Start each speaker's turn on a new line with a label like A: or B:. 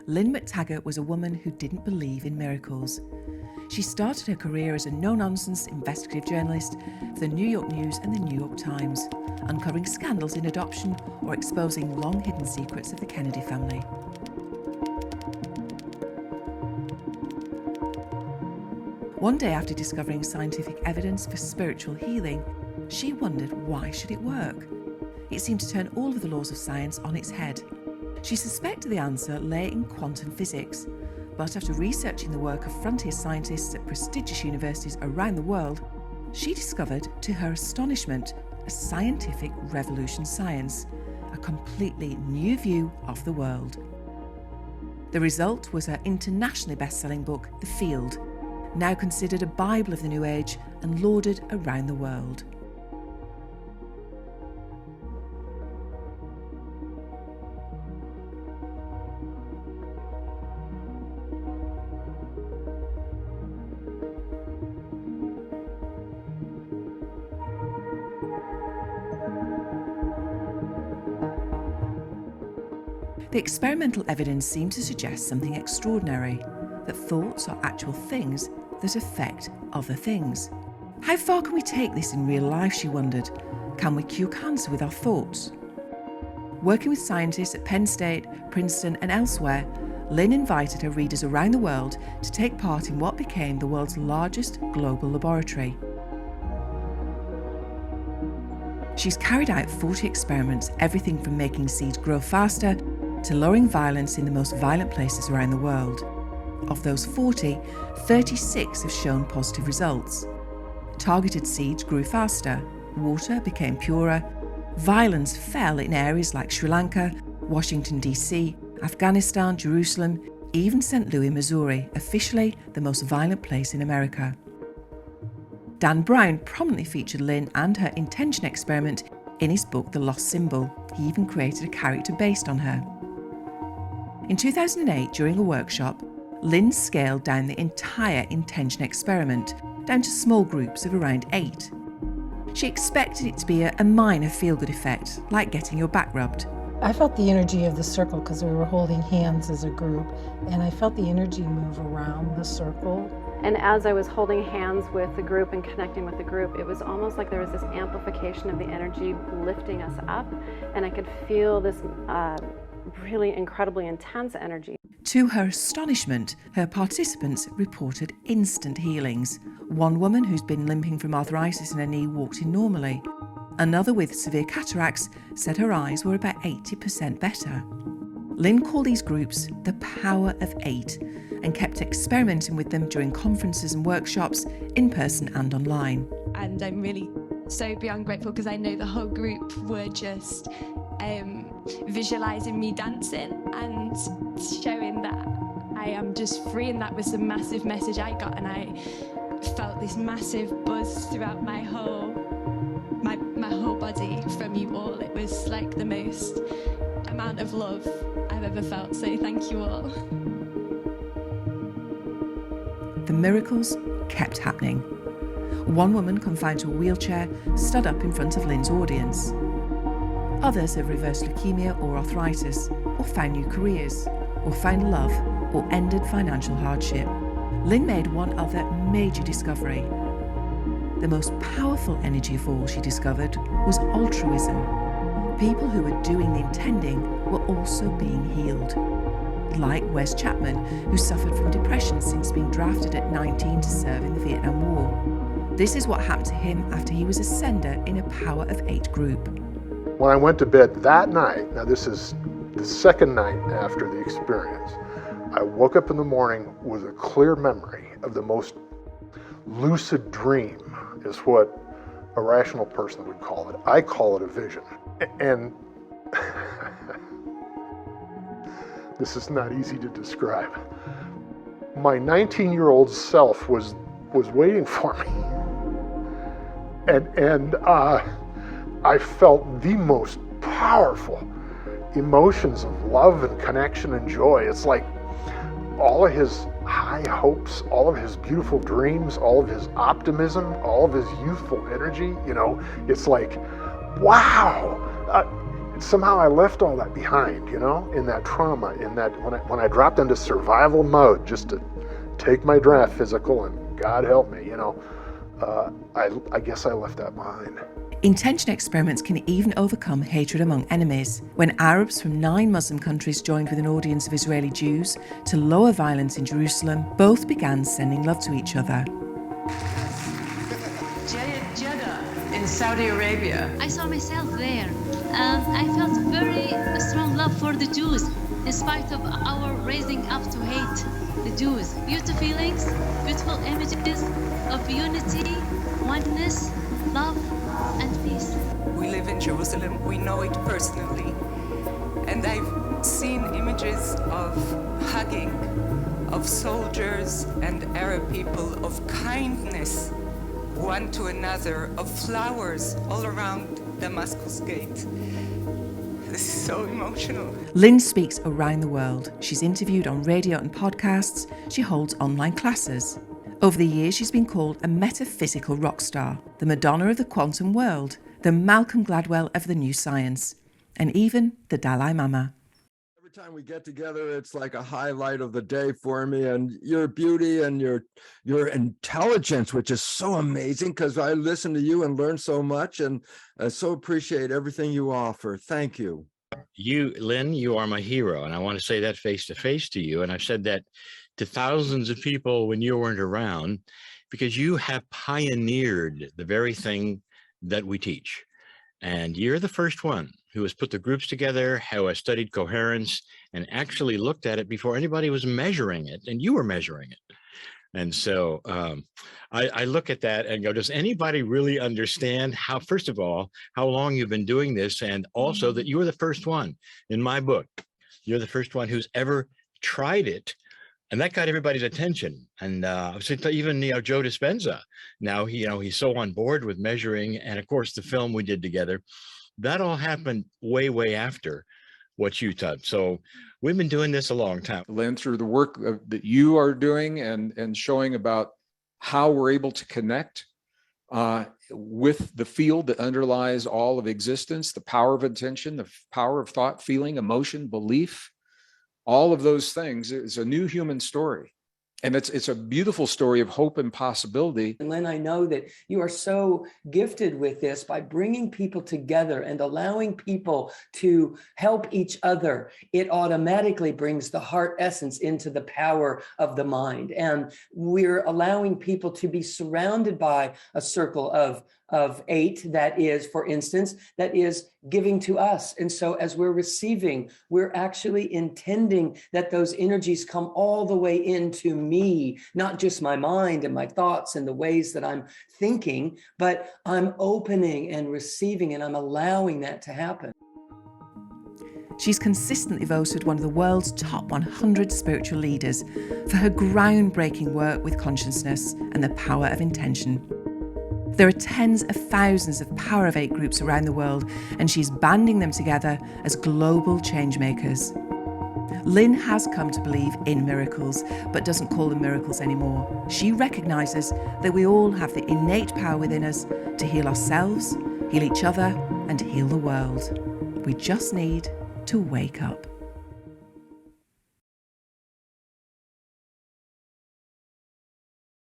A: Lynne McTaggart was a woman who didn't believe in miracles. She started her career as a no-nonsense investigative journalist for the New York News and the New York Times, uncovering scandals in adoption or exposing long-hidden secrets of the Kennedy family. One day after discovering scientific evidence for spiritual healing, she wondered why should it work? It seemed to turn all of the laws of science on its head. She suspected the answer lay in quantum physics, but after researching the work of frontier scientists at prestigious universities around the world, she discovered, to her astonishment, a scientific revolution science, a completely new view of the world. The result was her internationally best-selling book, The Field, now considered a Bible of the New Age and lauded around the world. The experimental evidence seems to suggest something extraordinary, that thoughts are actual things that affect other things. How far can we take this in real life, she wondered? Can we cure cancer with our thoughts? Working with scientists at Penn State, Princeton and elsewhere, Lynne invited her readers around the world to take part in what became the world's largest global laboratory. She's carried out 40 experiments, everything from making seeds grow faster to lowering violence in the most violent places around the world. Of those 40, 36 have shown positive results. Targeted seeds grew faster, water became purer, violence fell in areas like Sri Lanka, Washington DC, Afghanistan, Jerusalem, even St. Louis, Missouri, officially the most violent place in America. Dan Brown prominently featured Lynne and her intention experiment in his book The Lost Symbol. He even created a character based on her. In 2008, during a workshop, Lynne scaled down the entire intention experiment, down to small groups of around 8. She expected it to be a minor feel-good effect, like getting your back rubbed.
B: I felt the energy of the circle because we were holding hands as a group, and I felt the energy move around the circle.
C: And as I was holding hands with the group and connecting with the group, it was almost like there was this amplification of the energy lifting us up, and I could feel this really incredibly intense energy.
A: To her astonishment, her participants reported instant healings. One woman who's been limping from arthritis in her knee walked in normally. Another with severe cataracts said her eyes were about 80% better. Lynne called these groups the Power of 8 and kept experimenting with them during conferences and workshops, in person and online.
D: And I'm really so beyond grateful because I know the whole group were just visualising me dancing and showing that I am just free, and that was the massive message I got, and I felt this massive buzz throughout my whole body from you all. It was like the most amount of love I've ever felt, so thank you all.
A: The miracles kept happening. One woman confined to a wheelchair stood up in front of Lynne's audience. Others have reversed leukemia or arthritis, or found new careers, or found love, or ended financial hardship. Lynne made one other major discovery. The most powerful energy of all, she discovered, was altruism. People who were doing the intending were also being healed. Like Wes Chapman, who suffered from depression since being drafted at 19 to serve in the Vietnam War. This is what happened to him after he was a sender in a Power of 8 group.
E: When I went to bed that night, now this is the second night after the experience, I woke up in the morning with a clear memory of the most lucid dream, is what a rational person would call it. I call it a vision. And this is not easy to describe. My 19-year-old self was waiting for me. And I felt the most powerful emotions of love and connection and joy. It's like all of his high hopes, all of his beautiful dreams, all of his optimism, all of his youthful energy, it's like, wow. somehow I left all that behind, you know, in that trauma, in that when I dropped into survival mode just to take my draft physical, and God help me, you know, I guess I left that behind.
A: Intention experiments can even overcome hatred among enemies. When Arabs from 9 Muslim countries joined with an audience of Israeli Jews to lower violence in Jerusalem, both began sending love to each other.
F: Jeddah in Saudi Arabia.
G: I saw myself there. I felt very strong love for the Jews, in spite of our raising up to hate the Jews. Beautiful feelings, beautiful images of unity, oneness, love, and peace.
H: We live in Jerusalem, we know it personally. And I've seen images of hugging, of soldiers and Arab people, of kindness one to another, of flowers all around Damascus Gate. This is so emotional.
A: Lynne speaks around the world. She's interviewed on radio and podcasts. She holds online classes. Over the years, she's been called a metaphysical rock star, the Madonna of the quantum world, the Malcolm Gladwell of the new science, and even the Dalai Lama.
I: Every time we get together, it's like a highlight of the day for me, and your beauty and your intelligence, which is so amazing, because I listen to you and learn so much, and I so appreciate everything you offer. Thank you.
J: You, Lynne, you are my hero, and I want to say that face to face to you, and I've said that to thousands of people when you weren't around, because you have pioneered the very thing that we teach. And you're the first one who has put the groups together, who has studied coherence, and actually looked at it before anybody was measuring it, and you were measuring it. And so I look at that and go, does anybody really understand how, first of all, how long you've been doing this, and also that you were the first one in my book. You're the first one who's ever tried it. And that got everybody's attention. And even Joe Dispenza, now he's so on board with measuring, and of course the film we did together, that all happened way after what you taught. So we've been doing this a long time.
K: Lynne, through the work that you are doing and showing about how we're able to connect with the field that underlies all of existence, the power of intention, the power of thought, feeling, emotion, belief. All of those things is a new human story. And it's a beautiful story of hope and possibility.
L: And Lynne, I know that you are so gifted with this by bringing people together and allowing people to help each other. It automatically brings the heart essence into the power of the mind. And we're allowing people to be surrounded by a circle of 8 that is, for instance, that is giving to us. And so as we're receiving, we're actually intending that those energies come all the way into me, not just my mind and my thoughts and the ways that I'm thinking, but I'm opening and receiving, and I'm allowing that to happen.
A: She's consistently voted one of the world's top 100 spiritual leaders for her groundbreaking work with consciousness and the power of intention. There are tens of thousands of Power of 8 groups around the world, and she's banding them together as global changemakers. Lynne has come to believe in miracles, but doesn't call them miracles anymore. She recognises that we all have the innate power within us to heal ourselves, heal each other, and heal the world. We just need to wake up.